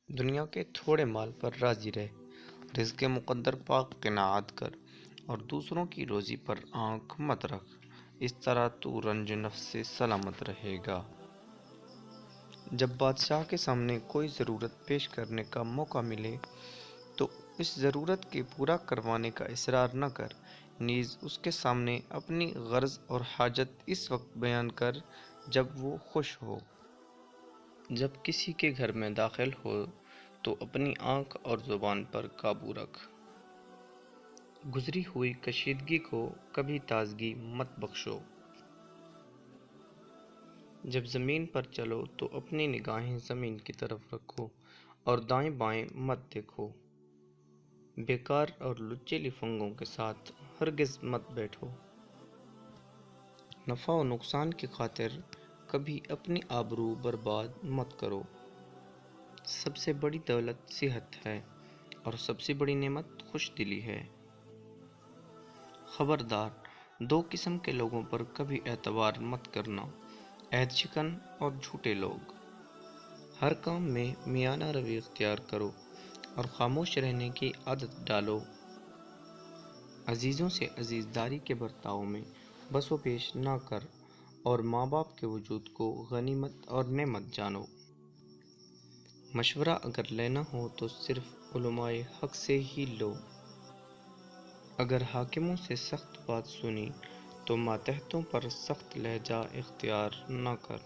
دنیا کے تھوڑے مال پر راضی رہ، رزق مقدر پاک قناعت کر، اور دوسروں کی روزی پر آنکھ مت رکھ، اس طرح تو رنج نفس سے سلامت رہے گا۔ جب بادشاہ کے سامنے کوئی ضرورت پیش کرنے کا موقع ملے تو اس ضرورت کے پورا کروانے کا اصرار نہ کر، نیز اس کے سامنے اپنی غرض اور حاجت اس وقت بیان کر جب وہ خوش ہو۔ جب کسی کے گھر میں داخل ہو تو اپنی آنکھ اور زبان پر قابو رکھ۔ گزری ہوئی کشیدگی کو کبھی تازگی مت بخشو۔ جب زمین پر چلو تو اپنی نگاہیں زمین کی طرف رکھو اور دائیں بائیں مت دیکھو۔ بیکار اور لچے لفنگوں کے ساتھ ہرگز مت بیٹھو۔ نفع و نقصان کی خاطر کبھی اپنی آبرو برباد مت کرو۔ سب سے بڑی دولت صحت ہے اور سب سے بڑی نعمت خوش دلی ہے۔ خبردار، دو قسم کے لوگوں پر کبھی اعتبار مت کرنا، عہد شکن اور جھوٹے لوگ۔ ہر کام میں میانہ روی اختیار کرو اور خاموش رہنے کی عادت ڈالو۔ عزیزوں سے عزیزداری کے برتاؤ میں بس و پیش نہ کر اور ماں باپ کے وجود کو غنیمت اور نعمت جانو۔ مشورہ اگر لینا ہو تو صرف علماء حق سے ہی لو۔ اگر حاکموں سے سخت بات سنی تو ماتحتوں پر سخت لہجہ اختیار نہ کر۔